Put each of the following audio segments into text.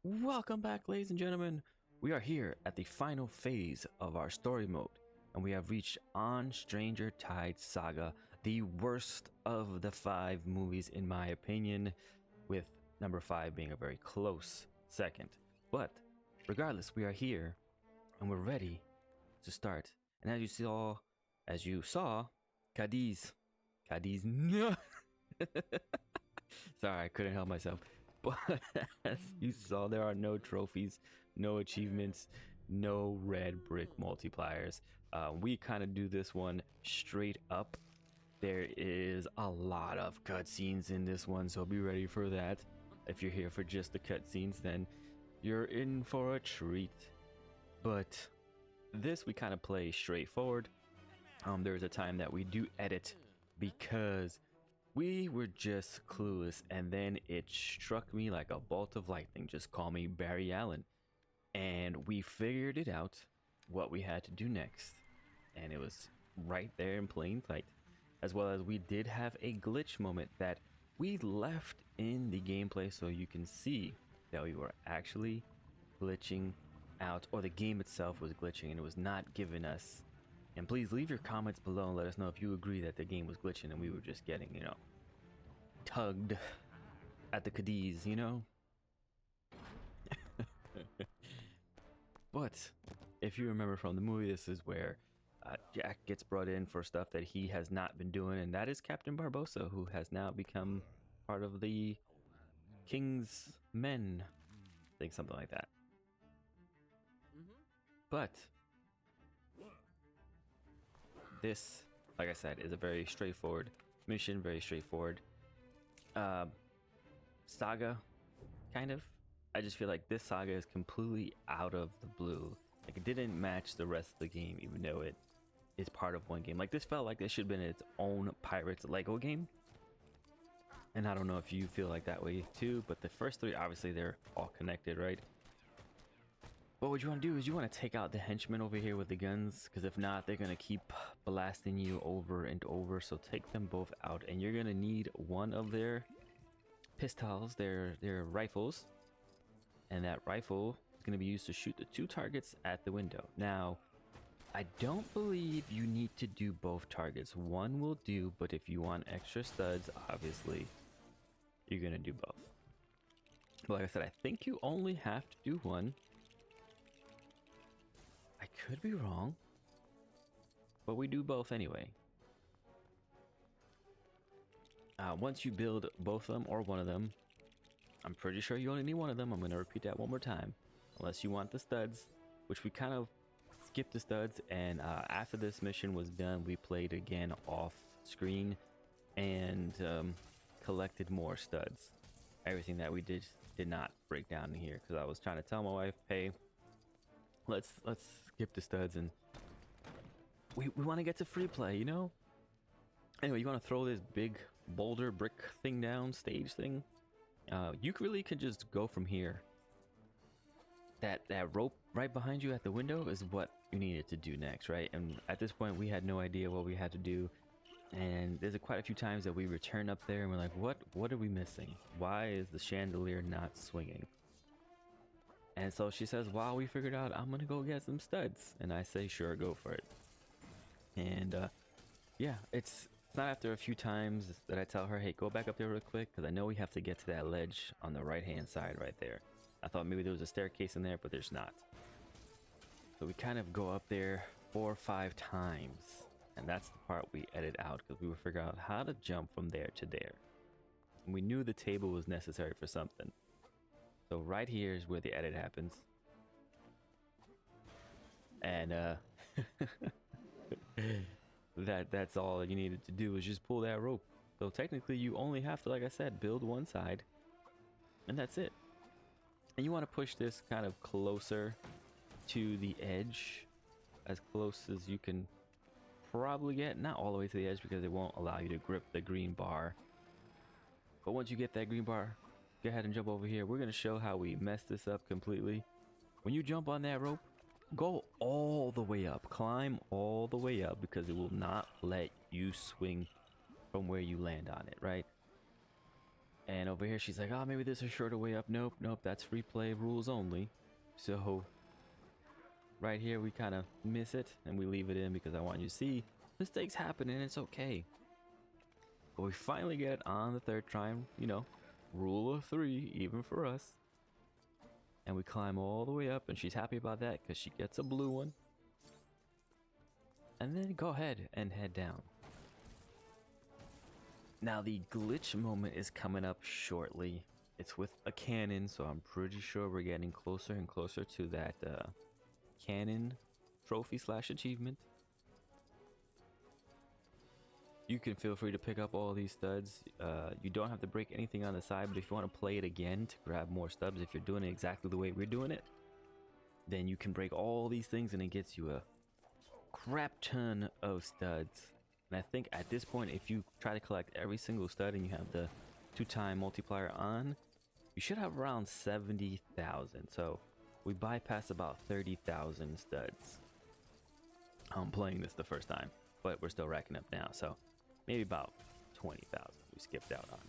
Welcome back, ladies and gentlemen. We are here at the final phase of our story mode, and we have reached On Stranger Tide Saga, the worst of the 5 movies in my opinion, with number 5 being a very close second. But regardless, we are here and we're ready to start. And as you saw, Cadiz, no. Sorry, I couldn't help myself. But as you saw, there are no trophies, no achievements, no red brick multipliers. We kind of do this one straight up. There is a lot of cutscenes in this one, so be ready for that. If you're here for just the cutscenes, then you're in for a treat. But this we kind of play straightforward. There's a time that we do edit because we were just clueless, and then it struck me like a bolt of lightning. Just call me Barry Allen. And we figured it out what we had to do next. And it was right there in plain sight. As well as we did have a glitch moment that we left in the gameplay so you can see that we were actually glitching out, or the game itself was glitching and it was not giving us. And please leave your comments below and let us know if you agree that the game was glitching and we were just getting, tugged at the Cadiz, But if you remember from the movie, this is where Jack gets brought in for stuff that he has not been doing, and that is Captain Barbossa, who has now become part of the King's Men. I think something like that. But this, like I said, is a very straightforward mission, very straightforward saga, kind of. I just feel like this saga is completely out of the blue. Like, it didn't match the rest of the game, even though it is part of one game. Like, this felt like this should have been its own Pirates Lego game. And I don't know if you feel like that way too, but the first 3, obviously they're all connected, right? But what you want to do is you want to take out the henchmen over here with the guns, because if not, they're going to keep blasting you over and over. So take them both out, and you're going to need one of their pistols, their rifles, and that rifle is going to be used to shoot the 2 targets at the window. Now, I don't believe you need to do both targets. One will do, but if you want extra studs, obviously, you're going to do both. But like I said, I think you only have to do one. I could be wrong, but we do both anyway. Once you build both of them or one of them, I'm pretty sure you only need one of them. I'm going to repeat that one more time. Unless you want the studs, which we kind of skipped the studs, and after this mission was done, we played again off screen and collected more studs. Everything that we did not break down in here, because I was trying to tell my wife, hey, let's skip the studs, and we want to get to free play, Anyway, you want to throw this big boulder brick thing down, stage thing. You really could just go from here. That rope right behind you at the window is what you needed to do next, right? And at this point, we had no idea what we had to do. And there's quite a few times that we return up there and we're like, what are we missing? Why is the chandelier not swinging? And so she says, wow, we figured out, I'm gonna go get some studs. And I say, sure, go for it. And yeah, it's not after a few times that I tell her, hey, go back up there real quick, because I know we have to get to that ledge on the right hand side right there. I thought maybe there was a staircase in there, but there's not. So we kind of go up there 4 or 5 times, and that's the part we edit out, because we were figuring out how to jump from there to there. And we knew the table was necessary for something. So right here is where the edit happens. And that's all you needed to do, is just pull that rope. So technically you only have to, like I said, build one side, and that's it. And you want to push this kind of closer to the edge, as close as you can probably get. Not all the way to the edge, because it won't allow you to grip the green bar. But once you get that green bar, go ahead and jump over here. We're going to show how we mess this up completely. When you jump on that rope, go all the way up, climb all the way up, because it will not let you swing from where you land on it, right? And over here, she's like, oh, maybe there's a shorter way up. Nope, nope, that's replay rules only. So right here, we kind of miss it and we leave it in because I want you to see mistakes happen and it's okay. But we finally get it on the third try, you know, rule of 3, even for us. And we climb all the way up and she's happy about that because she gets a blue one. And then go ahead and head down. Now the glitch moment is coming up shortly. It's with a cannon, so I'm pretty sure we're getting closer and closer to that cannon trophy / achievement. You can feel free to pick up all these studs. You don't have to break anything on the side, but if you want to play it again to grab more stubs, if you're doing it exactly the way we're doing it, then you can break all these things and it gets you a crap ton of studs. And I think at this point, if you try to collect every single stud and you have the 2-time multiplier on, you should have around 70,000. So we bypassed about 30,000 studs. I'm playing this the first time, but we're still racking up now. So maybe about 20,000 we skipped out on.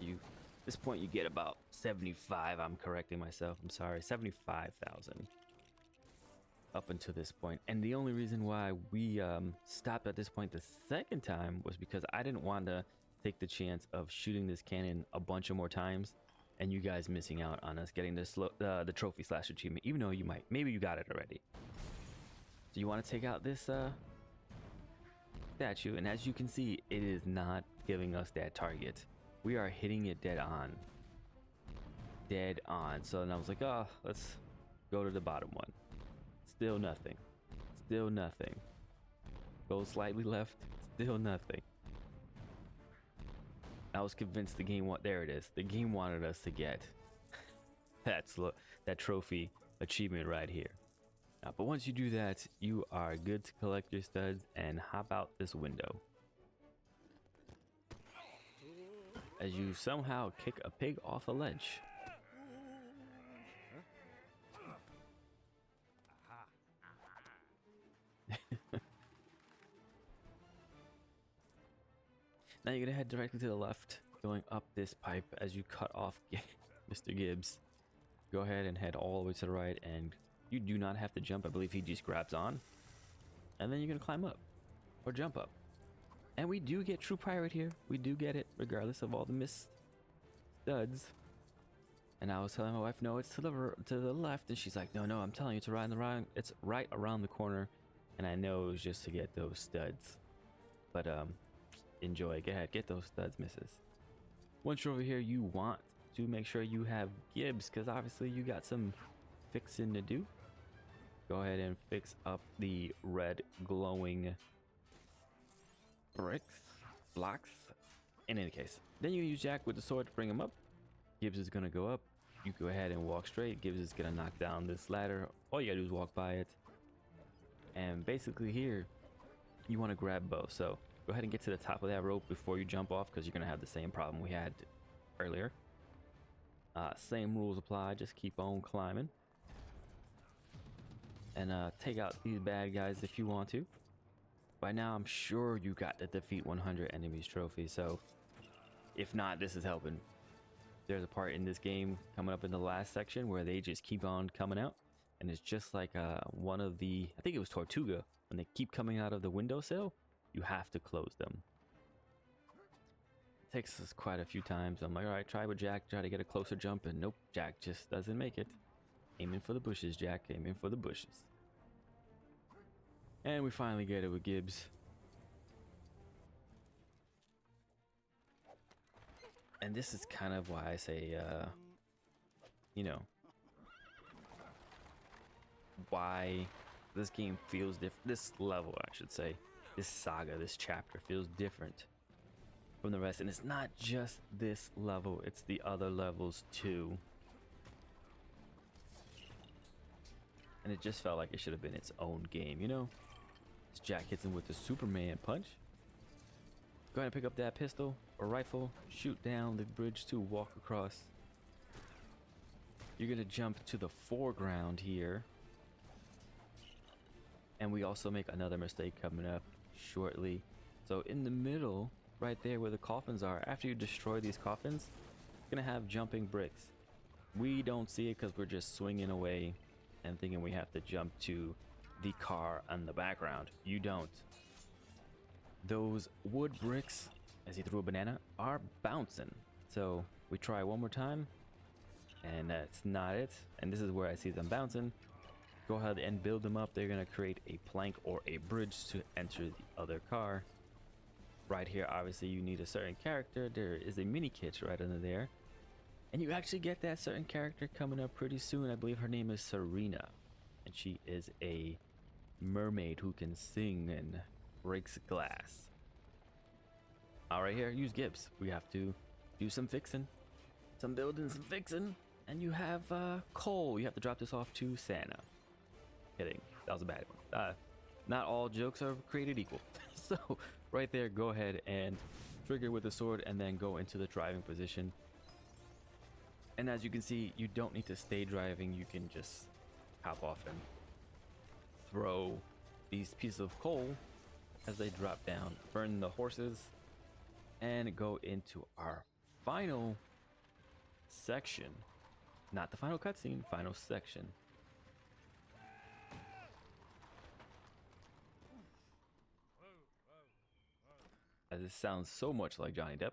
At this point you get about 75. I'm correcting myself. I'm sorry, 75,000 up until this point. And the only reason why we stopped at this point the second time was because I didn't want to take the chance of shooting this cannon a bunch of more times and you guys missing out on us getting this the trophy / achievement, even though you maybe you got it already. So you want to take out this statue, and as you can see, it is not giving us that target. We are hitting it dead on. So then I was like, oh, let's go to the bottom one. Still nothing. Still nothing. Go slightly left. Still nothing. I was convinced the game there it is. The game wanted us to get that trophy achievement right here. But once you do that, you are good to collect your studs and hop out this window. As you somehow kick a pig off a ledge. Now you're gonna head directly to the left, going up this pipe as you cut off Mr. Gibbs. Go ahead and head all the way to the right, and you do not have to jump. I believe he just grabs on, and then you're gonna climb up or jump up. And we do get true pirate here. We do get it, regardless of all the missed studs. And I was telling my wife, no, it's to the left, and she's like, no, I'm telling you, it's right around the corner. And I know it was just to get those studs, but enjoy. Go ahead, get those studs, misses. Once you're over here, you want to make sure you have Gibbs, because obviously you got some fixing to do. Go ahead and fix up the red glowing blocks. In any case, then you use Jack with the sword to bring him up. Gibbs is gonna go up. You go ahead and walk straight. Gibbs is gonna knock down this ladder. All you gotta do is walk by it. And basically here, you want to grab both. So go ahead and get to the top of that rope before you jump off, because you're gonna have the same problem we had earlier. Same rules apply. Just keep on climbing. And take out these bad guys if you want to. By now, I'm sure you got the defeat 100 enemies trophy. So if not, this is helping. There's a part in this game coming up in the last section where they just keep on coming out. And it's just like one of the, I think it was Tortuga, when they keep coming out of the windowsill, you have to close them. It takes us quite a few times. I'm like, all right, try with Jack, try to get a closer jump, and nope, Jack just doesn't make it. Aiming for the bushes, Jack, aiming for the bushes. And we finally get it with Gibbs. And this is kind of why I say, you know, why this game feels different. This level, I should say, this saga, this chapter feels different from the rest. And it's not just this level, it's the other levels too. And it just felt like it should have been its own game, you know? This Jack hits him with the Superman punch. Go ahead and pick up that pistol or rifle, shoot down the bridge to walk across. You're gonna jump to the foreground here. And we also make another mistake coming up shortly. So in the middle, right there where the coffins are. After you destroy these coffins, it's gonna have jumping bricks. We don't see it because we're just swinging away and thinking we have to jump to the car on the background. You don't. Those wood bricks, as he threw a banana, are bouncing. So we try one more time, and that's not it. And this is where I see them bouncing. Go ahead and build them up. They're gonna create a plank or a bridge to enter the other car. Right here, obviously, you need a certain character. There is a Minikits right under there. And you actually get that certain character coming up pretty soon. I believe her name is Serena. And she is a mermaid who can sing and breaks glass. All right, here, use Gibbs. We have to do some fixing, some building, some fixing. And you have coal. You have to drop this off to Santa. Kidding. That was a bad one. Not all jokes are created equal. So right there, go ahead and trigger with the sword and then go into the driving position. And as you can see, you don't need to stay driving. You can just hop off and throw these pieces of coal as they drop down, burn the horses, and go into our final section. Not the final cutscene, final section. As it sounds so much like Johnny Depp.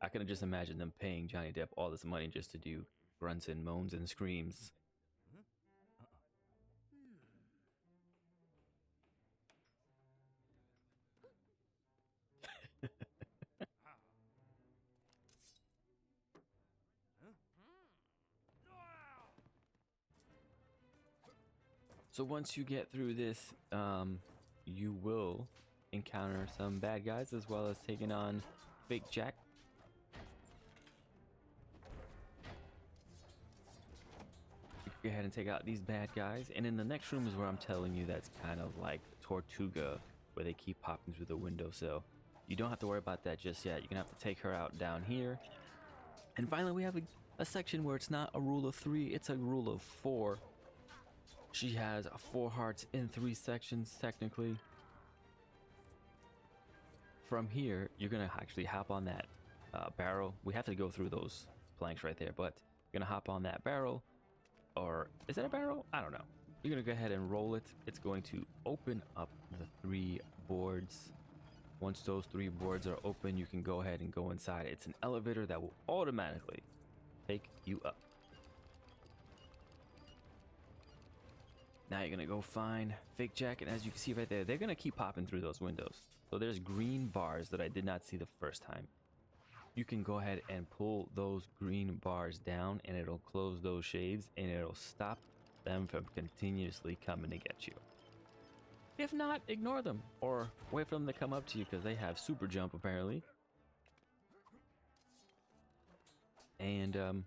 I can just imagine them paying Johnny Depp all this money just to do grunts and moans and screams. So once you get through this, you will encounter some bad guys as well as taking on Fake Jack. You can go ahead and take out these bad guys, and in the next room is where I'm telling you that's kind of like Tortuga, where they keep popping through the window. So you don't have to worry about that just yet. You're gonna have to take her out down here. And finally, we have a section where it's not a rule of 3, it's a rule of 4. She has 4 hearts in 3 sections, technically. From here, you're gonna actually hop on that barrel. We have to go through those planks right there, but you're gonna hop on that barrel. Or is that a barrel? I don't know. You're gonna go ahead and roll it. It's going to open up the 3 boards. Once those 3 boards are open, you can go ahead and go inside. It's an elevator that will automatically take you up. Now you're gonna go find Fake Jack, and as you can see right there, they're gonna keep popping through those windows. So there's green bars that I did not see the first time. You can go ahead and pull those green bars down, and it'll close those shades, and it'll stop them from continuously coming to get you. If not, ignore them, or wait for them to come up to you, because they have super jump apparently. And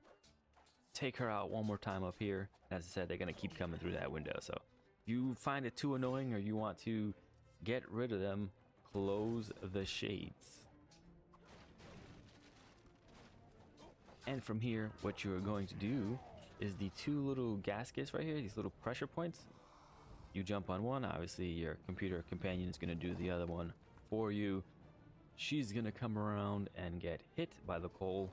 take her out one more time up here. As I said, they're gonna keep coming through that window. So if you find it too annoying or you want to get rid of them, close the shades. And from here, what you're going to do is the 2 little gaskets right here, these little pressure points. You jump on one, obviously your computer companion is gonna do the other one for you. She's gonna come around and get hit by the coal.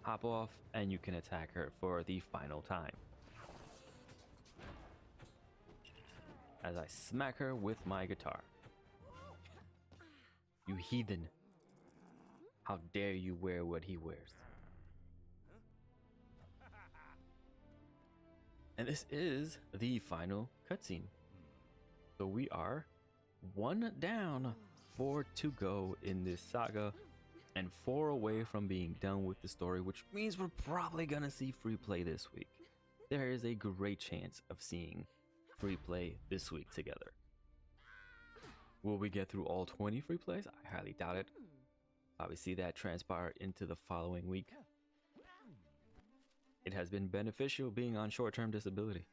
Hop off, and you can attack her for the final time. As I smack her with my guitar. You heathen. How dare you wear what he wears? And this is the final cutscene. So we are 1 down, 4 to go in this saga, and 4 away from being done with the story, which means we're probably gonna see free play this week. There is a great chance of seeing free play this week together. Will we get through all 20 free plays? I highly doubt it. Probably see that transpire into the following week. It has been beneficial being on short-term disability.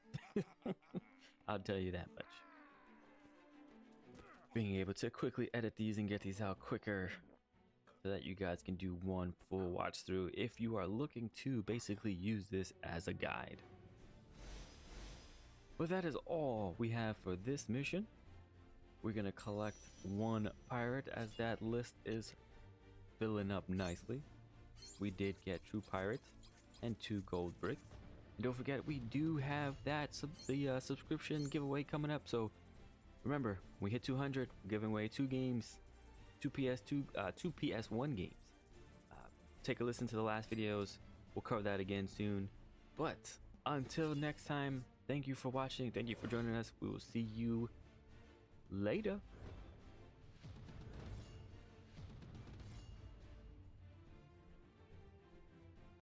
I'll tell you that much. Being able to quickly edit these and get these out quicker so that you guys can do one full watch through if you are looking to basically use this as a guide. But that is all we have for this mission. We're gonna collect one pirate as that list is filling up nicely. We did get true pirate and 2 gold bricks. And don't forget, we do have that subscription giveaway coming up. So remember, we hit 200, we're giving away 2 games, 2 PS1 games. Take a listen to the last videos. We'll cover that again soon. But until next time, thank you for watching. Thank you for joining us. We will see you later.